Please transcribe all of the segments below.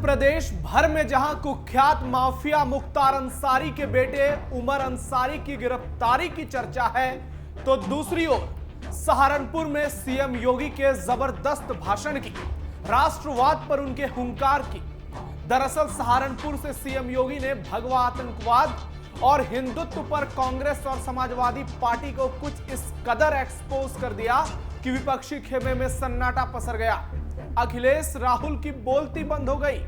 प्रदेश भर में जहां कुख्यात माफिया मुख्तार अंसारी के बेटे उमर अंसारी की गिरफ्तारी की चर्चा है, तो दूसरी ओर सहारनपुर में सीएम योगी के जबरदस्त भाषण की, राष्ट्रवाद पर उनके हुंकार की। दरअसल सहारनपुर से सीएम योगी ने भगवा आतंकवाद और हिंदुत्व पर कांग्रेस और समाजवादी पार्टी को कुछ इस कदर एक्सपोज कर दिया कि विपक्षी खेमे में सन्नाटा पसर गया। अखिलेश राहुल की बोलती बंद हो गई।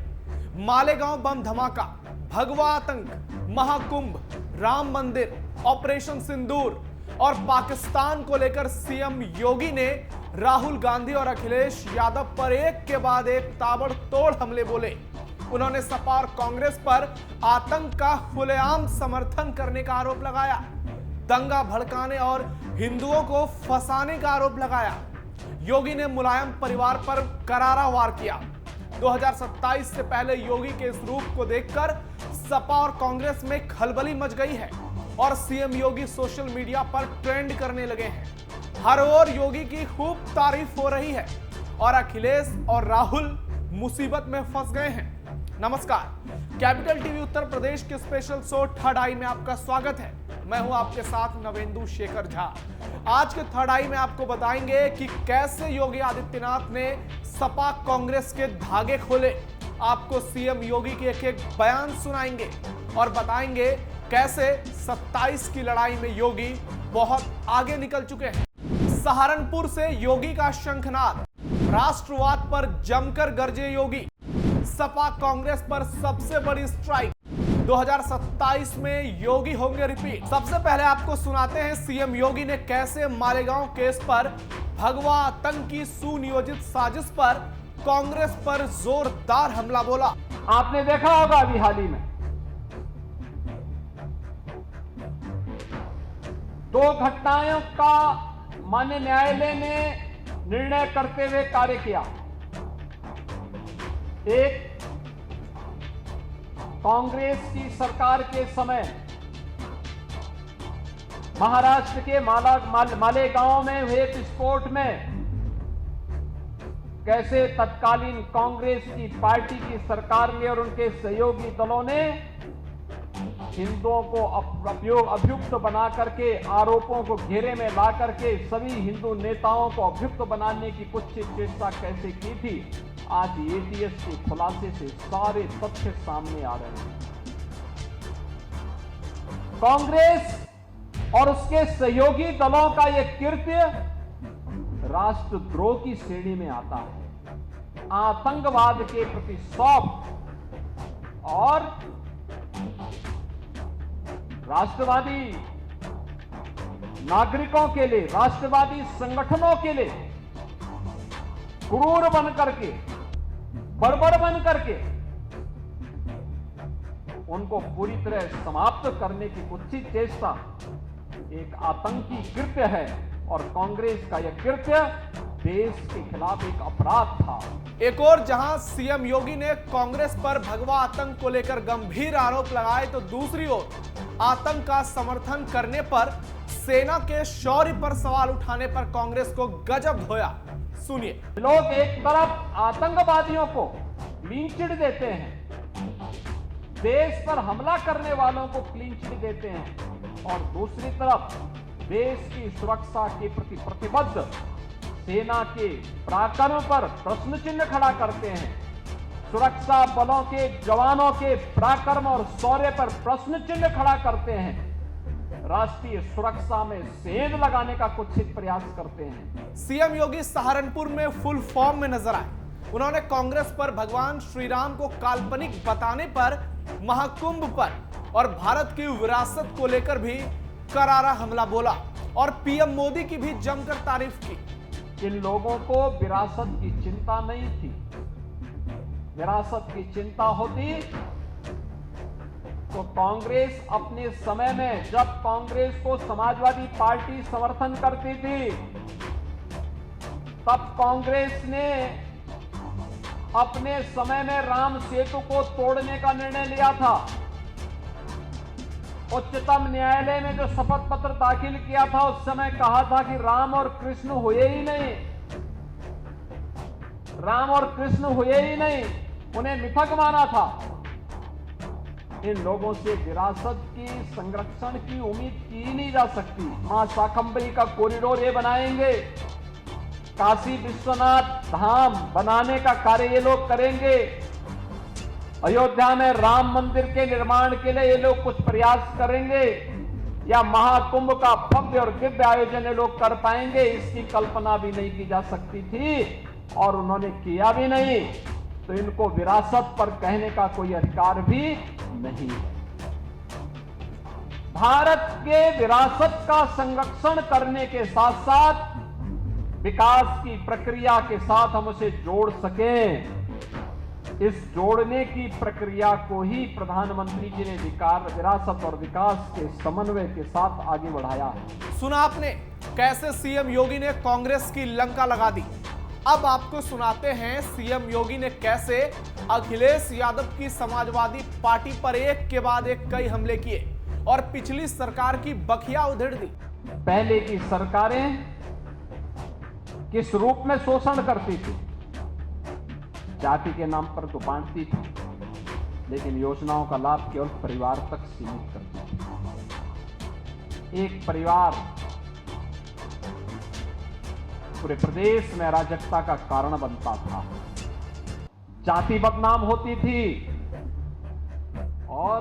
मालेगांव बम धमाका, भगवा आतंक, महाकुंभ, राम मंदिर, ऑपरेशन सिंदूर और पाकिस्तान को लेकर सीएम योगी ने राहुल गांधी और अखिलेश यादव पर एक के बाद एक ताबड़तोड़ हमले बोले। उन्होंने सपा और कांग्रेस पर आतंक का खुलेआम समर्थन करने का आरोप लगाया, दंगा भड़काने और हिंदुओं को फंसाने का आरोप लगाया। योगी ने मुलायम परिवार पर करारा वार किया। 2027 से पहले योगी के इस रूप को देखकर सपा और कांग्रेस में खलबली मच गई है और सीएम योगी सोशल मीडिया पर ट्रेंड करने लगे हैं। हर ओर योगी की खूब तारीफ हो रही है और अखिलेश और राहुल मुसीबत में फंस गए हैं। नमस्कार, कैपिटल टीवी उत्तर प्रदेश के स्पेशल शो थर्ड आई में आपका स्वागत है। मैं हूं आपके साथ नवेंदु शेखर झा। आज के थर्ड आई में आपको बताएंगे कि कैसे योगी आदित्यनाथ ने सपा कांग्रेस के धागे खोले। आपको सीएम योगी के एक एक बयान सुनाएंगे और बताएंगे कैसे 27 की लड़ाई में योगी बहुत आगे निकल चुके हैं। सहारनपुर से योगी का शंखनाद, राष्ट्रवाद पर जमकर गरजे योगी। सपा कांग्रेस पर सबसे बड़ी स्ट्राइक, 2027 में योगी होंगे रिपीट। सबसे पहले आपको सुनाते हैं सीएम योगी ने कैसे मालेगांव केस पर भगवा आतंक की सुनियोजित साजिश पर कांग्रेस पर जोरदार हमला बोला। आपने देखा होगा अभी हाल ही में 2 घटनाओं का माननीय न्यायालय ने निर्णय करते हुए कार्य किया। एक, कांग्रेस की सरकार के समय महाराष्ट्र के मालेगांव में हुए विस्फोट में कैसे तत्कालीन कांग्रेस की पार्टी की सरकार ने और उनके सहयोगी दलों ने हिंदुओं को अभियुक्त बना करके, आरोपों को घेरे में ला करके सभी हिंदू नेताओं को अभियुक्त बनाने की कुछ चेष्टा कैसे की थी। आज एटीएस के खुलासे से सारे तथ्य सामने आ रहे हैं। कांग्रेस और उसके सहयोगी दलों का यह कृत्य राष्ट्रद्रोह की श्रेणी में आता है। आतंकवाद के प्रति सौंप और राष्ट्रवादी नागरिकों के लिए, राष्ट्रवादी संगठनों के लिए क्रूर बन करके, बर्बर बन करके उनको पूरी तरह समाप्त करने की कुत्सित चेष्टा एक आतंकी कृत्य है और कांग्रेस का यह कृत्य देश के खिलाफ एक अपराध था। एक और जहां सीएम योगी ने कांग्रेस पर भगवा आतंक को लेकर गंभीर आरोप लगाए, तो दूसरी ओर आतंक का समर्थन करने पर, सेना के शौर्य पर सवाल उठाने पर कांग्रेस को गजब धोया। सुनिए। लोग एक तरफ आतंकवादियों को क्लीन चिट देते हैं, देश पर हमला करने वालों को क्लीन चिट देते हैं और दूसरी तरफ देश की सुरक्षा के प्रति प्रतिबद्ध सेना के पराक्रम पर प्रश्न चिन्ह खड़ा करते हैं। सुरक्षा बलों के जवानों के पराक्रम और शौर्य पर प्रश्न चिन्ह खड़ा करते हैं। राष्ट्रीय सुरक्षा में सेंध लगाने का कुत्सित प्रयास करते हैं। सीएम योगी सहारनपुर में फुल फॉर्म में नजर आए। उन्होंने कांग्रेस पर भगवान श्री राम को काल्पनिक बताने पर, महाकुंभ पर और भारत की विरासत को लेकर भी करारा हमला बोला और पीएम मोदी की भी जमकर तारीफ की। इन लोगों को विरासत की चिंता नहीं थी। विरासत की चिंता होती तो कांग्रेस अपने समय में, जब कांग्रेस को समाजवादी पार्टी समर्थन करती थी, तब कांग्रेस ने अपने समय में राम सेतु को तोड़ने का निर्णय लिया था। उच्चतम न्यायालय में जो शपथ पत्र दाखिल किया था, उस समय कहा था कि राम और कृष्ण हुए ही नहीं, राम और कृष्ण हुए ही नहीं, उन्हें मिथक माना था। इन लोगों से विरासत की संरक्षण की उम्मीद की ही नहीं जा सकती। मां शाकंभरी का कॉरिडोर ये बनाएंगे, काशी विश्वनाथ धाम बनाने का कार्य ये लोग करेंगे, अयोध्या में राम मंदिर के निर्माण के लिए ये लोग कुछ प्रयास करेंगे, या महाकुंभ का भव्य और दिव्य आयोजन ये लोग कर पाएंगे, इसकी कल्पना भी नहीं की जा सकती थी और उन्होंने किया भी नहीं। तो इनको विरासत पर कहने का कोई अधिकार भी नहीं है। भारत के विरासत का संरक्षण करने के साथ साथ विकास की प्रक्रिया के साथ हम उसे जोड़ सकें, इस जोड़ने की प्रक्रिया को ही प्रधानमंत्री जी ने विरासत और विकास के समन्वय के साथ आगे बढ़ाया है। सुना आपने कैसे सीएम योगी ने कांग्रेस की लंका लगा दी। अब आपको सुनाते हैं सीएम योगी ने कैसे अखिलेश यादव की समाजवादी पार्टी पर एक के बाद एक कई हमले किए और पिछली सरकार की बखिया उधेड़ दी। पहले की सरकारें किस रूप में शोषण करती थी? जाति के नाम पर तो बांटती थी, लेकिन योजनाओं का लाभ केवल परिवार तक सीमित करती थी। एक परिवार पूरे प्रदेश में अराजकता का कारण बनता था, जाति बदनाम होती थी और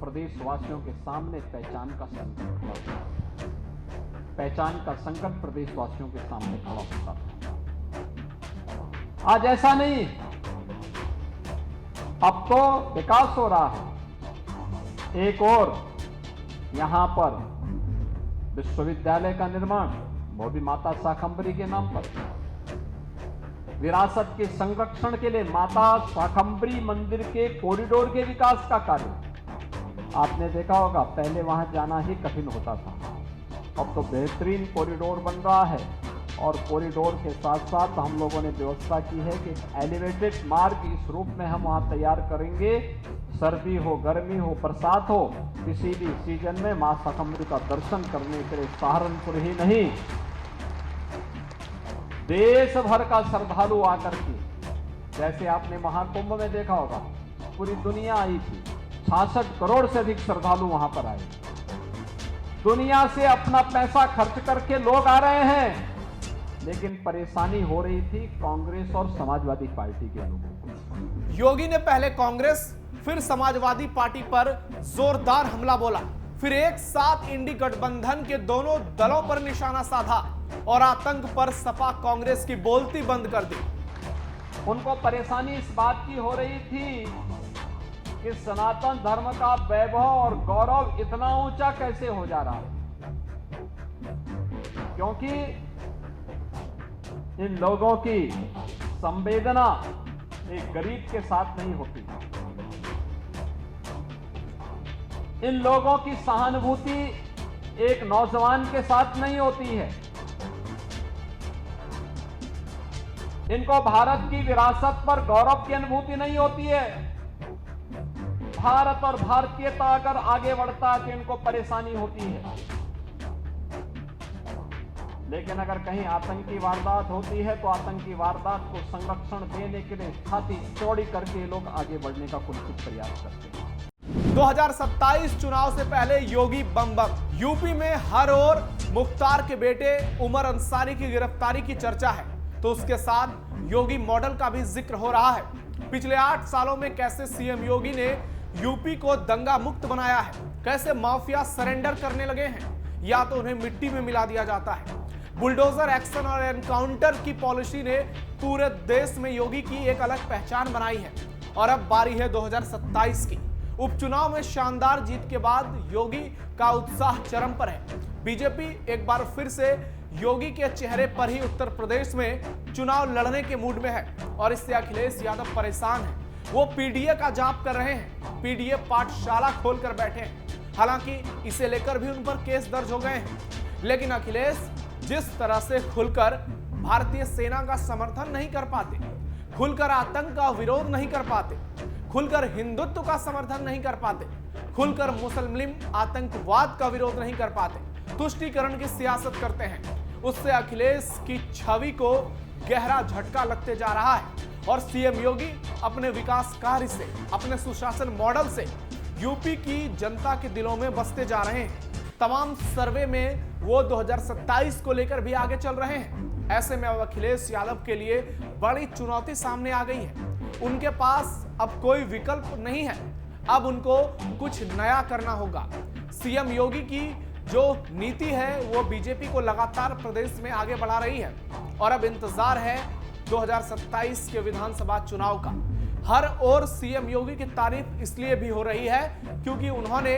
प्रदेशवासियों के सामने पहचान का संकट खड़ा होता था। पहचान का संकट प्रदेशवासियों के सामने खड़ा होता था। आज ऐसा नहीं, अब तो विकास हो रहा है। एक और यहां पर विश्वविद्यालय का निर्माण, वो भी माता शाकंभरी के नाम पर। विरासत के संरक्षण के लिए माता शाकंभरी मंदिर के कॉरिडोर के विकास का कार्य आपने देखा होगा, पहले वहां जाना ही कठिन होता था। अब तो बेहतरीन कॉरिडोर बन रहा है और कॉरिडोर के साथ साथ हम लोगों ने व्यवस्था की है कि एलिवेटेड मार्ग इस रूप में हम वहां तैयार करेंगे। सर्दी हो, गर्मी हो, बरसात हो, किसी भी सीजन में मां शाकंभरी का दर्शन करने के लिए सहारनपुर ही नहीं, देश भर का श्रद्धालु आकर के, जैसे आपने महाकुंभ में देखा होगा, पूरी दुनिया आई थी, 66 करोड़ से अधिक श्रद्धालु वहां पर आए। दुनिया से अपना पैसा खर्च करके लोग आ रहे हैं, लेकिन परेशानी हो रही थी कांग्रेस और समाजवादी पार्टी के लोगों को। योगी ने पहले कांग्रेस फिर समाजवादी पार्टी पर जोरदार हमला बोला, फिर एक साथ इंडी गठबंधन के दोनों दलों पर निशाना साधा और आतंक पर सपा कांग्रेस की बोलती बंद कर दी। उनको परेशानी इस बात की हो रही थी कि सनातन धर्म का वैभव और गौरव इतना ऊंचा कैसे हो जा रहा है, क्योंकि इन लोगों की संवेदना एक गरीब के साथ नहीं होती, इन लोगों की सहानुभूति एक नौजवान के साथ नहीं होती है। इनको भारत की विरासत पर गौरव की अनुभूति नहीं होती है। भारत और भारतीयता अगर आगे बढ़ता है तो इनको परेशानी होती है, लेकिन अगर कहीं आतंकी वारदात होती है तो आतंकी वारदात को संरक्षण देने के लिए छाती चौड़ी करके लोग आगे बढ़ने का कुछ प्रयास करते हैं। 2027 चुनाव से पहले योगी बम बम। यूपी में हर ओर मुख्तार के बेटे उमर अंसारी की गिरफ्तारी की चर्चा है, तो उसके साथ योगी मॉडल का भी जिक्र हो रहा है। पिछले 8 सालों में कैसे सीएम योगी ने यूपी को दंगा मुक्त बनाया है, कैसे माफिया सरेंडर करने लगे हैं या तो उन्हें मिट्टी में मिला दिया जाता है। बुलडोजर एक्शन और एनकाउंटर की पॉलिसी ने पूरे देश में योगी की एक अलग पहचान बनाई है। और अब बारी है 2027 की। उपचुनाव में शानदार जीत के बाद योगी का उत्साह चरम पर है। बीजेपी एक बार फिर से योगी के चेहरे पर ही उत्तर प्रदेश में चुनाव लड़ने के मूड में है और इससे अखिलेश यादव परेशान है। वो पीडीए का जाप कर रहे हैं, पीडीए पाठशाला खोलकर बैठे हैं। हालांकि इसे लेकर भी उन पर केस दर्ज हो गए हैं, लेकिन अखिलेश जिस तरह से खुलकर भारतीय सेना का समर्थन नहीं कर पाते, खुलकर आतंक का विरोध नहीं कर पाते, खुलकर हिंदुत्व का समर्थन नहीं कर पाते, खुलकर मुस्लिम आतंकवाद का विरोध नहीं कर पाते, तुष्टीकरण की सियासत करते हैं, उससे अखिलेश की छवि को गहरा झटका लगते जा रहा है और सीएम योगी अपने विकास कार्य से, अपने सुशासन मॉडल से यूपी की जनता के दिलों में बसते जा रहे हैं। तमाम सर्वे में वो 2027 को लेकर भी आगे चल रहे हैं। ऐसे में अब अखिलेश यादव के लिए बड़ी चुनौती सामने आ गई है। उनके पास अब कोई विकल्प नहीं है, अब उनको कुछ नया करना होगा। सीएम योगी की जो नीति है वो बीजेपी को लगातार प्रदेश में आगे बढ़ा रही है और अब इंतजार है 2027 के विधानसभा चुनाव का। हर ओर सीएम योगी की तारीफ इसलिए भी हो रही है क्योंकि उन्होंने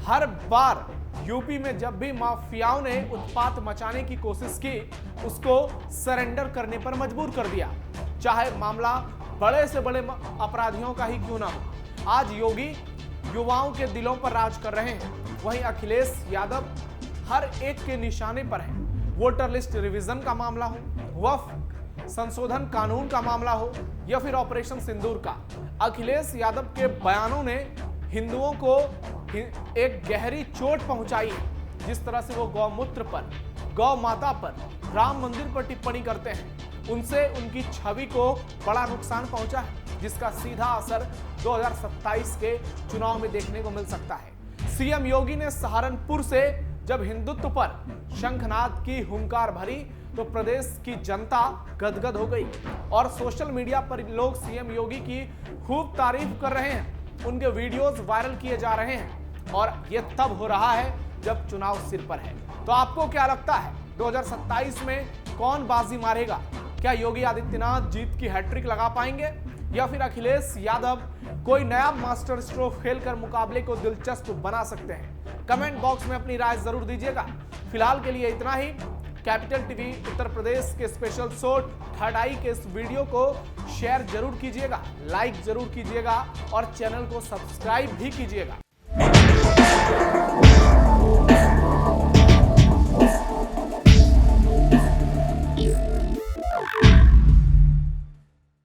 हर बार यूपी में जब भी माफियाओं ने उत्पात मचाने की कोशिश की, उसको सरेंडर करने पर मजबूर कर दिया, चाहे मामला बड़े से बड़े अपराधियों का ही क्यों ना हो। आज योगी युवाओं के दिलों पर राज कर रहे हैं, वहीं अखिलेश यादव हर एक के निशाने पर है। वोटर लिस्ट रिवीजन का मामला हो, वक्फ संशोधन कानून का मामला हो या फिर ऑपरेशन सिंदूर का, अखिलेश यादव के बयानों ने हिंदुओं को एक गहरी चोट पहुंचाई है। जिस तरह से वो गौमूत्र पर, गौ माता पर, राम मंदिर पर टिप्पणी करते हैं, उनसे उनकी छवि को बड़ा नुकसान पहुंचा है, जिसका सीधा असर 2027 के चुनाव में देखने को मिल सकता है। सीएम योगी ने सहारनपुर से जब हिंदुत्व पर शंखनाद की हुंकार भरी तो प्रदेश की जनता गदगद हो गई और सोशल मीडिया पर लोग सीएम योगी की खूब तारीफ कर रहे हैं। उनके वीडियोस वायरल किए जा रहे हैं और ये तब हो रहा है जब चुनाव सिर पर है। तो आपको क्या लगता है 2027 में कौन बाजी मारेगा? क्या योगी आदित्यनाथ जीत की हैट्रिक लगा पाएंगे या फिर अखिलेश यादव कोई नया मास्टर स्ट्रोक खेलकर मुकाबले को दिलचस्प बना सकते हैं? कमेंट बॉक्स में अपनी राय जरूर दीजिएगा। फिलहाल के लिए इतना ही। कैपिटल टीवी उत्तर प्रदेश के स्पेशल शो थर्ड आई के इस वीडियो को शेयर जरूर कीजिएगा, लाइक जरूर कीजिएगा और चैनल को सब्सक्राइब भी कीजिएगा।